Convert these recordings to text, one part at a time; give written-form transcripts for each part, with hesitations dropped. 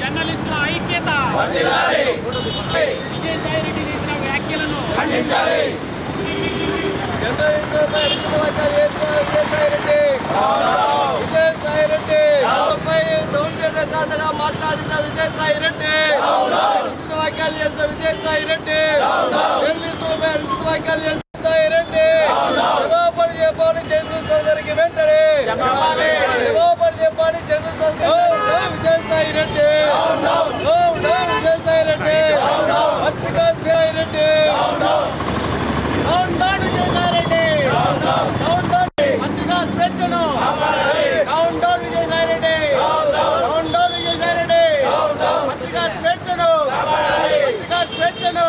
జర్నలిస్టుల ఐక్యత, విజయసాయి రెడ్డి చేసిన వ్యాఖ్యలను దౌర్జన్యకాండగా మాట్లాడిన విజయసాయి రెడ్డి, వ్యాఖ్యలు చేసిన విజయసాయి రెడ్డి, వ్యాఖ్యలు చేసిన విజయసాయి రెడ్డి, క్షమాపణ చెప్పాలి చంద్రబాబు సోదరికి వెంటనే, క్షమాపణ చెప్పాలి చంద్రబాబు విజయసాయి రెడ్డి, విజయసాయి రెడ్డి, పత్రికా విజయసాయి రెడ్డి, పత్రికా స్వేచ్ఛను down down Vijayasai Reddy, down down Vijayasai Reddy, పత్రికా స్వేచ్ఛను, పత్రికా స్వేచ్ఛను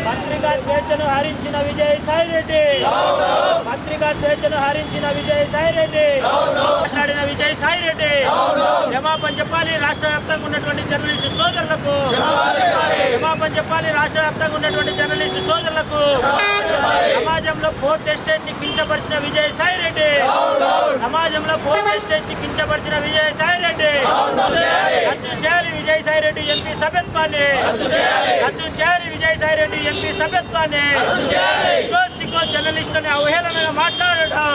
పత్రికా స్వేచ్ఛను హరించిన విజయసాయి రెడ్డి, పత్రికా స్వేచ్ఛను హరించిన విజయసాయి రెడ్డి, మాట్లాడిన విజయసాయి రెడ్డి క్షమాపణ చెప్పాలి. రాష్ట్ర వ్యాప్తంగా ఉన్నటువంటి జర్నలిస్టు సోదరులకు క్షమాపణ చెప్పాలి. రాష్ట్ర వ్యాప్తంగా ఉన్నటువంటి జర్నలిస్టు సోదరులకు సమాజంలో ఫోర్త్ ఎస్టేట్ ని కించపరిచిన విజయసాయి రెడ్డి, సమాజంలో ఫోర్త్ ఎస్టేట్ ని కించపరిచిన విజయసాయి రెడ్డి రద్దు చేయాలి. విజయసాయి రెడ్డి ఎంపీ సభ్యత్వాన్ని రద్దు చేయాలి. విజయసాయి రెడ్డి ఎంపీ సభ్యత్వాన్ని సిగ్గో జర్నలిస్టుని అవహేళనగా మాట్లాడటం.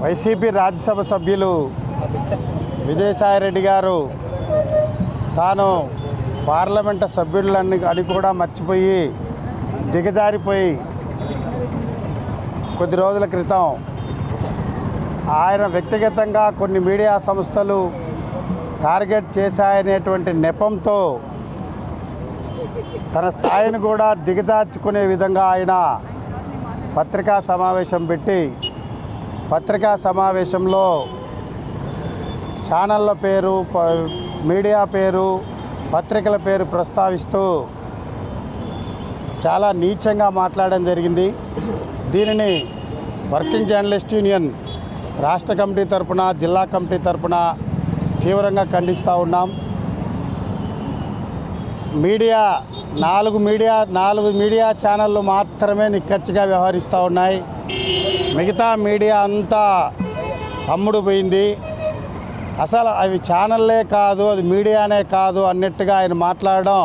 వైసీపీ రాజ్యసభ సభ్యులు విజయసాయి రెడ్డి గారు తాను పార్లమెంటు సభ్యులని అని కూడా మర్చిపోయి దిగజారిపోయి కొద్ది రోజుల క్రితం ఆయన వ్యక్తిగతంగా కొన్ని మీడియా సంస్థలు టార్గెట్ చేశాయనేటువంటి నెపంతో తన స్థాయిని కూడా దిగజార్చుకునే విధంగా ఆయన పత్రికా సమావేశం పెట్టి పత్రికా సమావేశంలో ఛానళ్ళ పేరు, మీడియా పేరు, పత్రికల పేరు ప్రస్తావిస్తూ చాలా నీచంగా మాట్లాడడం జరిగింది. దీనిని వర్కింగ్ జర్నలిస్ట్ యూనియన్ రాష్ట్ర కమిటీ తరపున, జిల్లా కమిటీ తరపున తీవ్రంగా ఖండిస్తూ ఉన్నాం. నాలుగు మీడియా ఛానళ్ళు మాత్రమే నిక్కచ్చిగా వ్యవహరిస్తూ ఉన్నాయి. మిగతా మీడియా అంతా అమ్ముడు పోయింది. అసలు అవి ఛానళ్ళే కాదు, అది మీడియానే కాదు అన్నట్టుగా ఆయన మాట్లాడడం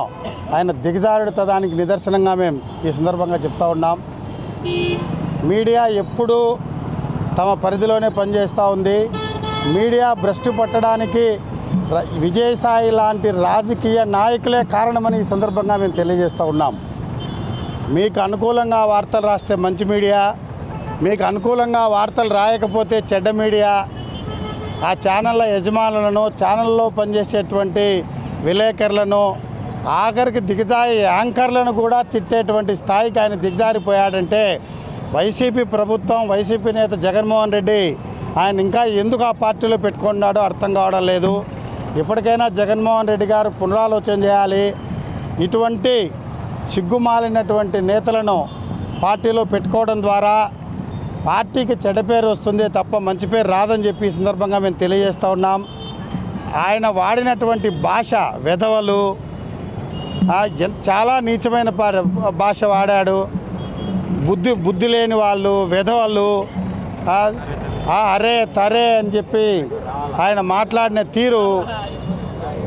ఆయన దిగజారుడుతదానికి నిదర్శనంగా మేము ఈ సందర్భంగా చెప్తా ఉన్నాం. మీడియా ఎప్పుడూ తమ పరిధిలోనే పనిచేస్తూ ఉంది. మీడియా భ్రష్టు పట్టడానికి విజయసాయి లాంటి రాజకీయ నాయకులే కారణమని ఈ సందర్భంగా మేము తెలియజేస్తూ ఉన్నాం. మీకు అనుకూలంగా వార్తలు రాస్తే మంచి మీడియా, మీకు అనుకూలంగా వార్తలు రాయకపోతే చెడ్డ మీడియా. ఆ ఛానళ్ళ యజమానులను, ఛానల్లో పనిచేసేటువంటి విలేకరులను, ఆఖరికి యాంకర్లను కూడా తిట్టేటువంటి స్థాయికి ఆయన దిగజారిపోయాడంటే వైసీపీ ప్రభుత్వం, వైసీపీ నేత జగన్మోహన్ రెడ్డి ఆయన ఇంకా ఎందుకు ఆ పార్టీలో పెట్టుకున్నాడో అర్థం కావడం లేదు. ఇప్పటికైనా జగన్మోహన్ రెడ్డి గారు పునరాలోచన చేయాలి. ఇటువంటి సిగ్గుమాలినటువంటి నేతలను పార్టీలో పెట్టుకోవడం ద్వారా పార్టీకి చెడ్డ పేరు వస్తుంది తప్ప మంచి పేరు రాదని చెప్పి ఈ సందర్భంగా మేము తెలియజేస్తూ ఉన్నాం. ఆయన వాడినటువంటి భాష వెధవలు, చాలా నీచమైన భాష వాడాడు. బుద్ధి లేని వాళ్ళు, వెధవలు, అరే తరే అని చెప్పి ఆయన మాట్లాడిన తీరు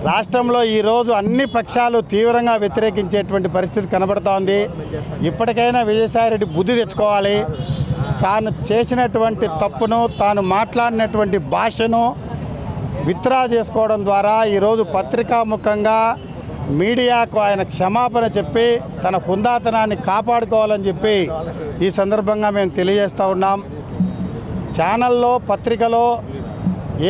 రాష్ట్రంలో ఈరోజు అన్ని పక్షాలు తీవ్రంగా వ్యతిరేకించేటువంటి పరిస్థితి కనబడుతోంది. ఇప్పటికైనా విజయసాయిరెడ్డి బుద్ధి తెచ్చుకోవాలి. తాను చేసినటువంటి తప్పును, తాను మాట్లాడినటువంటి భాషను విత్డ్రా చేసుకోవడం ద్వారా ఈరోజు పత్రికాముఖంగా మీడియాకు ఆయన క్షమాపణ చెప్పి తన హుందాతనాన్ని కాపాడుకోవాలని చెప్పి ఈ సందర్భంగా మేము తెలియజేస్తూ ఉన్నాం. ఛానల్లో, పత్రికలో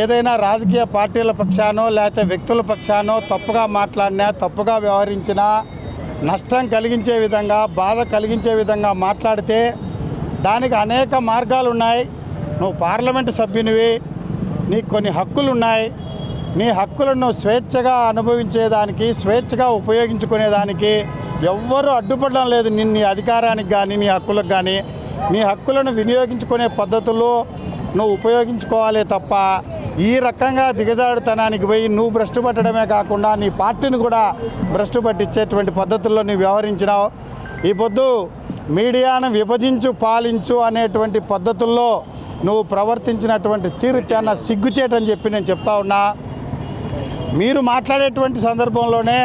ఏదైనా రాజకీయ పార్టీల పక్షానో లేకపోతే వ్యక్తుల పక్షానో తప్పుగా మాట్లాడినా, తప్పుగా వ్యవహరించినా, నష్టం కలిగించే విధంగా, బాధ కలిగించే విధంగా మాట్లాడితే దానికి అనేక మార్గాలు ఉన్నాయి. నువ్వు పార్లమెంటు సభ్యునివి, నీకు కొన్ని హక్కులు ఉన్నాయి. నీ హక్కులను స్వేచ్ఛగా అనుభవించేదానికి, స్వేచ్ఛగా ఉపయోగించుకునేదానికి ఎవ్వరూ అడ్డుపడడం లేదు. నీ అధికారానికి కానీ, నీ హక్కులకు కానీ, నీ హక్కులను వినియోగించుకునే పద్ధతుల్లో నువ్వు ఉపయోగించుకోవాలే తప్ప ఈ రకంగా దిగజారుతనానికి పోయి నువ్వు భ్రష్టు పట్టడమే కాకుండా నీ పార్టీని కూడా భ్రష్టు పట్టించేటువంటి పద్ధతుల్లో నువ్వు వ్యవహరించినావు. ఈ పొద్దు మీడియాను విభజించు పాలించు అనేటువంటి పద్ధతుల్లో నువ్వు ప్రవర్తించినటువంటి తీరు చాలా సిగ్గుచేటని చెప్పి నేను చెప్తా ఉన్నా. మీరు మాట్లాడేటువంటి సందర్భంలోనే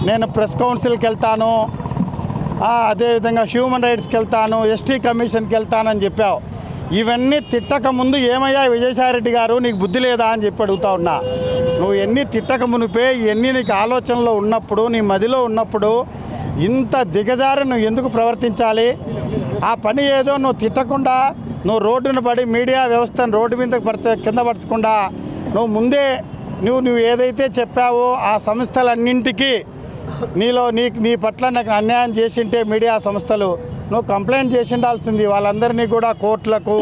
నేను ప్రెస్ కౌన్సిల్కి వెళ్తాను, అదేవిధంగా హ్యూమన్ రైట్స్కి వెళ్తాను, ఎస్టీ కమిషన్కి వెళ్తానని చెప్పావు. ఇవన్నీ తిట్టక ముందు ఏమయ్యా విజయసాయిరెడ్డి గారు, నీకు బుద్ధి లేదా అని చెప్పి అడుగుతా ఉన్నా. నువ్వు ఎన్ని తిట్టక మునిపే ఇవన్నీ నీకు ఆలోచనలో ఉన్నప్పుడు, నీ మదిలో ఉన్నప్పుడు ఇంత దిగజారి నువ్వు ఎందుకు ప్రవర్తించాలి? ఆ పని ఏదో నువ్వు తిట్టకుండా, నువ్వు రోడ్డును పడి మీడియా వ్యవస్థను రోడ్డు మీద కింద పరచకుండా నువ్వు ముందే నువ్వు ఏదైతే చెప్పావో ఆ సంస్థలన్నింటికీ నీ పట్ల నాకు అన్యాయం చేసింటే మీడియా సంస్థలు నువ్వు కంప్లైంట్ చేసి ఉండాల్సింది. వాళ్ళందరినీ కూడా కోర్టులకు,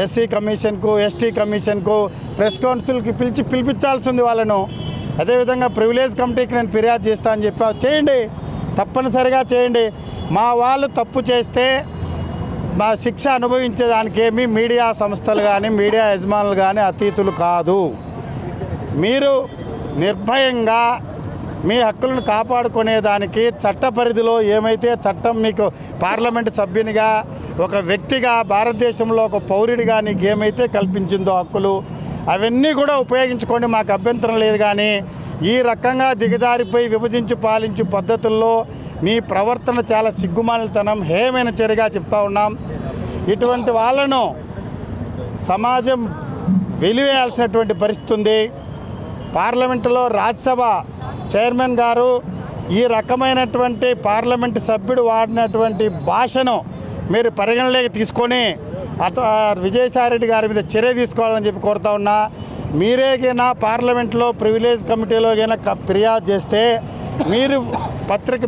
ఎస్సీ కమిషన్కు, ఎస్టీ కమిషన్కు, ప్రెస్ కౌన్సిల్కి పిలిపించాల్సింది వాళ్ళను. అదేవిధంగా ప్రివిలేజ్ కమిటీకి నేను ఫిర్యాదు చేస్తా అని చెప్పావు. చేయండి, తప్పనిసరిగా చేయండి. మా వాళ్ళు తప్పు చేస్తే మా శిక్ష అనుభవించేదానికి ఏమీ మీడియా సంస్థలు కానీ మీడియా యజమానులు కానీ అతీతులు కాదు. మీరు నిర్భయంగా మీ హక్కులను కాపాడుకునేదానికి చట్ట పరిధిలో ఏమైతే చట్టం మీకు పార్లమెంటు సభ్యునిగా, ఒక వ్యక్తిగా, భారతదేశంలో ఒక పౌరుడిగా నీకు ఏమైతే కల్పించిందో హక్కులు, అవన్నీ కూడా ఉపయోగించుకోండి, మాకు అభ్యంతరం లేదు. కానీ ఈ రకంగా దిగజారిపోయి విభజించి పాలించు పద్ధతుల్లో మీ ప్రవర్తన చాలా సిగ్గుమాలితనం, హేయమైన చర్యగా చెప్తా ఉన్నాం. ఇటువంటి వాళ్ళను సమాజం వెలివేయాల్సినటువంటి పరిస్థితి ఉంది. పార్లమెంటులో రాజ్యసభ చైర్మన్ గారు ఈ రకమైనటువంటి పార్లమెంటు సభ్యుడు వాడినటువంటి భాషను మీరు పరిగణలోకి తీసుకొని విజయసాయిరెడ్డి గారి మీద చర్య తీసుకోవాలని చెప్పి కోరుతా ఉన్నా. మీరేగైనా పార్లమెంట్లో ప్రివిలేజ్ కమిటీలో గైనా ఫిర్యాదు చేస్తే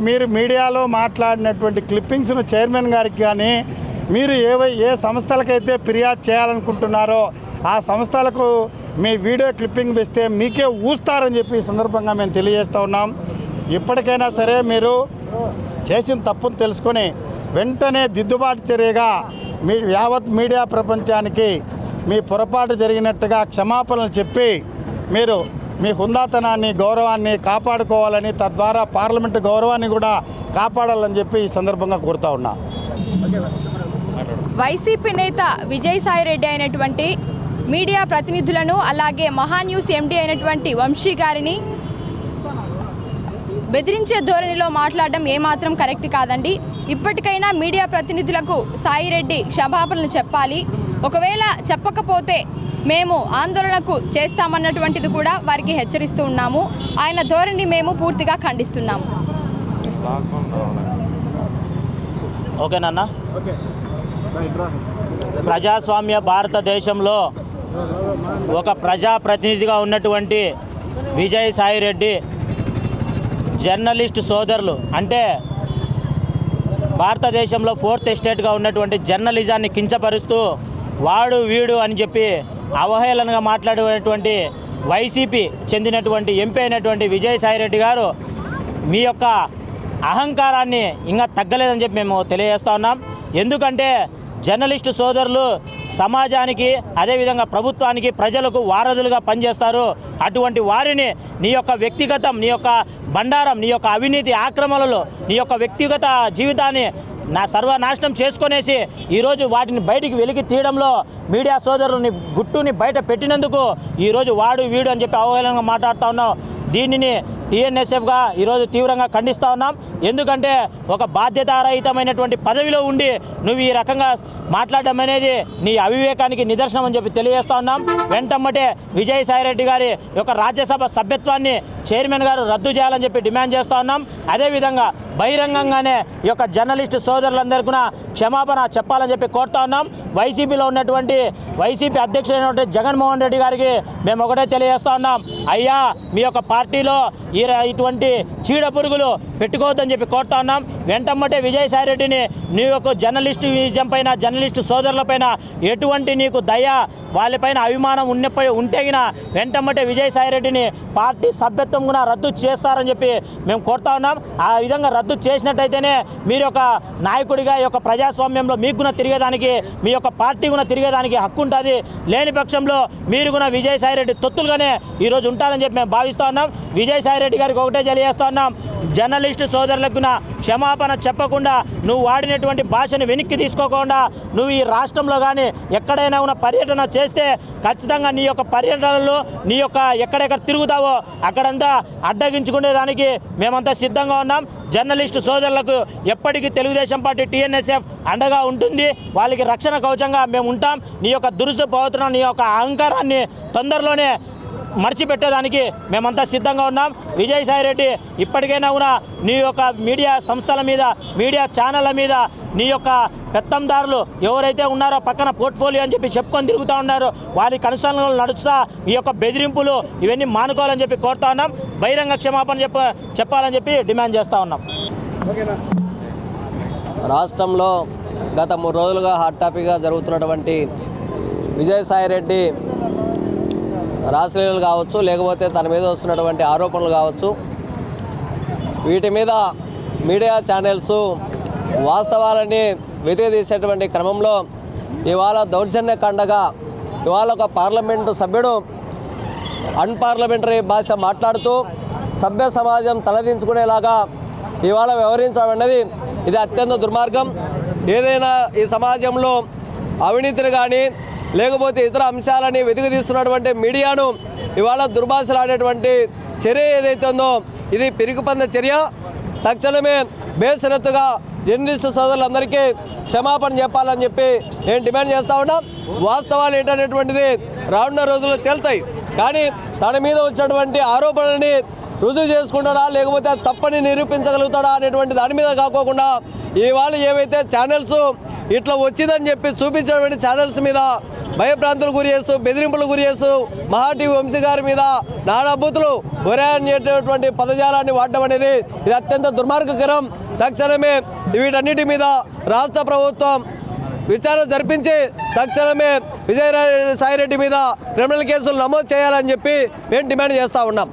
మీరు మీడియాలో మాట్లాడినటువంటి క్లిప్పింగ్స్ను చైర్మన్ గారికి కానీ మీరు ఏ సంస్థలకైతే ఫిర్యాదు చేయాలనుకుంటున్నారో ఆ సంస్థలకు మీ వీడియో క్లిప్పింగ్ ఇస్తే మీకే ఊస్తారని చెప్పి ఈ సందర్భంగా మేము తెలియజేస్తూ ఉన్నాం. ఇప్పటికైనా సరే మీరు చేసిన తప్పును తెలుసుకొని వెంటనే దిద్దుబాటు చర్యగా మీ యావత్ మీడియా ప్రపంచానికి మీ పొరపాటు జరిగినట్టుగా క్షమాపణలు చెప్పి మీరు మీ హుందాతనాన్ని, గౌరవాన్ని కాపాడుకోవాలని, తద్వారా పార్లమెంటు గౌరవాన్ని కూడా కాపాడాలని చెప్పి ఈ సందర్భంగా కోరుతా ఉన్నా. వైసీపీ నేత విజయసాయిరెడ్డి అయినటువంటి మీడియా ప్రతినిధులను, అలాగే మహాన్యూస్ ఎండీ అయినటువంటి వంశీ గారిని బెదిరించే ధోరణిలో మాట్లాడడం ఏమాత్రం కరెక్ట్ కాదండి. ఇప్పటికైనా మీడియా ప్రతినిధులకు సాయిరెడ్డి క్షమాపణలు చెప్పాలి. ఒకవేళ చెప్పకపోతే మేము ఆందోళనకు చేస్తామన్నటువంటిది కూడా వారికి హెచ్చరిస్తూ ఉన్నాము. ఆయన ధోరణి మేము పూర్తిగా ఖండిస్తున్నాము. ఓకేనన్నా. ప్రజాస్వామ్య భారతదేశంలో ఒక ప్రజాప్రతినిధిగా ఉన్నటువంటి విజయసాయిరెడ్డి జర్నలిస్టు సోదరులు, అంటే భారతదేశంలో 4th ఎస్టేట్గా ఉన్నటువంటి జర్నలిజాన్ని కించపరుస్తూ వాడు వీడు అని చెప్పి అవహేళనగా మాట్లాడేటువంటి వైసీపీ చెందినటువంటి ఎంపీ అయినటువంటి విజయసాయిరెడ్డి గారు మీ యొక్క అహంకారాన్ని ఇంకా తగ్గలేదని చెప్పి మేము తెలియజేస్తూ ఉన్నాం. ఎందుకంటే జర్నలిస్టు సోదరులు సమాజానికి, అదేవిధంగా ప్రభుత్వానికి, ప్రజలకు వారధులుగా పనిచేస్తారు. అటువంటి వారిని నీ యొక్క వ్యక్తిగతం, నీ యొక్క బండారం, నీ యొక్క అవినీతి ఆక్రమణలో నీ యొక్క వ్యక్తిగత జీవితాన్ని సర్వనాశనం చేసుకొనేసి ఈరోజు వాటిని బయటికి వెలికి తీయడంలో మీడియా సోదరులని గుట్టుని బయట పెట్టినందుకు ఈరోజు వాడు వీడు అని చెప్పి అవహేళనగా మాట్లాడుతూ ఉన్నావు. దీనిని టీఎన్ఎస్ఎఫ్గా ఈరోజు తీవ్రంగా ఖండిస్తూ ఉన్నాం. ఎందుకంటే ఒక బాధ్యతారహితమైనటువంటి పదవిలో ఉండి నువ్వు ఈ రకంగా మాట్లాడడం అనేది నీ అవివేకానికి నిదర్శనం అని చెప్పి తెలియజేస్తూ ఉన్నాం. వెంటమ్మటే విజయసాయిరెడ్డి గారి యొక్క రాజ్యసభ సభ్యత్వాన్ని చైర్మన్ గారు రద్దు చేయాలని చెప్పి డిమాండ్ చేస్తూ ఉన్నాం. అదేవిధంగా బహిరంగంగానే ఈ యొక్క జర్నలిస్టు సోదరులందరికీ క్షమాపణ చెప్పాలని చెప్పి కోరుతా ఉన్నాం. వైసీపీలో ఉన్నటువంటి వైసీపీ అధ్యక్షుడైనటువంటి జగన్మోహన్ రెడ్డి గారికి మేము ఒకటే తెలియజేస్తూ ఉన్నాం, అయ్యా మీ యొక్క పార్టీలో ఇటువంటి చీడ పురుగులు పెట్టుకోవద్దని చెప్పి కోరుతా ఉన్నాం. వెంటమ్మటే విజయసాయిరెడ్డిని నీ యొక్క జర్నలిస్టు విజయం పైన, జర్నలిస్టు సోదరులపైన ఎటువంటి నీకు దయ, వాళ్ళపైన అభిమానం ఉంటేగిన వెంటమ్మటే విజయసాయిరెడ్డిని పార్టీ సభ్యత్వం కూడా రద్దు చేస్తారని చెప్పి మేము కోరుతా ఉన్నాం. ఆ విధంగా రద్దు చేసినట్టయితేనే మీరు యొక్క నాయకుడిగా ఈ యొక్క ప్రజాస్వామ్యంలో మీకు కూడా తిరిగేదానికి, మీ యొక్క పార్టీ కూడా తిరిగేదానికి హక్కు ఉంటుంది. లేని పక్షంలో మీరు కూడా విజయసాయిరెడ్డి తొత్తులుగానే ఈరోజు ఉంటారని చెప్పి మేము భావిస్తూ ఉన్నాం. విజయసాయిరెడ్డి విజయసాయిరెడ్డి గారికి ఒకటే తెలియజేస్తున్నాం, జర్నలిస్టు సోదరులకు క్షమాపణ చెప్పకుండా నువ్వు వాడినటువంటి భాషను వెనక్కి తీసుకోకుండా నువ్వు ఈ రాష్ట్రంలో కానీ ఎక్కడైనా ఉన్న పర్యటన చేస్తే ఖచ్చితంగా నీ యొక్క పర్యటనలు నీ యొక్క ఎక్కడెక్కడ తిరుగుతావో అక్కడంతా అడ్డగించుకునేదానికి మేమంతా సిద్ధంగా ఉన్నాం. జర్నలిస్టు సోదరులకు ఎప్పటికీ తెలుగుదేశం పార్టీ TNSF అండగా ఉంటుంది. వాళ్ళకి రక్షణ కవచంగా మేము ఉంటాం. నీ యొక్క దురుసు ప్రవర్తన, నీ యొక్క అహంకారాన్ని తొందరలోనే మర్చిపెట్టేదానికి మేమంతా సిద్ధంగా ఉన్నాం. విజయసాయిరెడ్డి ఇప్పటికైనా కూడా నీ యొక్క మీడియా సంస్థల మీద, మీడియా ఛానళ్ళ మీద నీ యొక్క పెత్తందారులు ఎవరైతే ఉన్నారో పక్కన పోర్ట్ఫోలియో అని చెప్పి చెప్పుకొని తిరుగుతూ ఉన్నారో వారి కనుసరణలు నడుస్తా ఈ యొక్క బెదిరింపులు ఇవన్నీ మానుకోవాలని చెప్పి కోరుతా ఉన్నాం. బహిరంగ క్షమాపణ చెప్పాలని చెప్పి డిమాండ్ చేస్తూ ఉన్నాం. రాష్ట్రంలో గత 3 రోజులుగా హాట్ టాపిక్గా జరుగుతున్నటువంటి విజయసాయిరెడ్డి రాసలీలలు కావచ్చు, లేకపోతే తన మీద వస్తున్నటువంటి ఆరోపణలు కావచ్చు, వీటి మీద మీడియా ఛానల్స్ వాస్తవాలని వెతికితీసేటువంటి క్రమంలో ఇవాళ దౌర్జన్యకాండగా ఇవాళ ఒక పార్లమెంటు సభ్యుడు అన్పార్లమెంటరీ భాష మాట్లాడుతూ సభ్య సమాజం తలదించుకునేలాగా ఇవాళ వ్యవహరించడం అన్నది ఇది అత్యంత దుర్మార్గం. ఏదైనా ఈ సమాజంలో అవినీతిని కానీ లేకపోతే ఇతర అంశాలని వెతికితీస్తున్నటువంటి మీడియాను ఇవాళ దుర్భాషలాడేటువంటి చర్య ఏదైతే ఉందో ఇది పిరికిపంద చర్య. తక్షణమే బేషరతుగా జర్నలిస్టు సోదరులందరికీ క్షమాపణ చెప్పాలని చెప్పి నేను డిమాండ్ చేస్తూ ఉన్నాం. వాస్తవాలు ఏంటనేటువంటిది రానున్న రోజుల్లో తేలుతాయి. కానీ తన మీద వచ్చినటువంటి ఆరోపణలని రుజువు చేసుకుంటాడా లేకపోతే తప్పని నిరూపించగలుగుతాడా అనేటువంటి దాని మీద కాకోకుండా ఇవాళ ఏవైతే ఛానల్స్ ఇట్లా వచ్చిందని చెప్పి చూపించేటువంటి ఛానల్స్ మీద భయభ్రాంతులు గురి చేస్తూ బెదిరింపులు గురి చేస్తూ మహాటీవీ వంశీ గారి మీద నానాబూతులు ఒరేటువంటి పదజాలాన్ని వాడడం అనేది ఇది అత్యంత దుర్మార్గకరం. తక్షణమే వీటన్నిటి మీద రాష్ట్ర ప్రభుత్వం విచారణ జరిపించి తక్షణమే విజయసాయిరెడ్డి మీద క్రిమినల్ కేసులు నమోదు చేయాలని చెప్పి మేము డిమాండ్ చేస్తూ ఉన్నాం.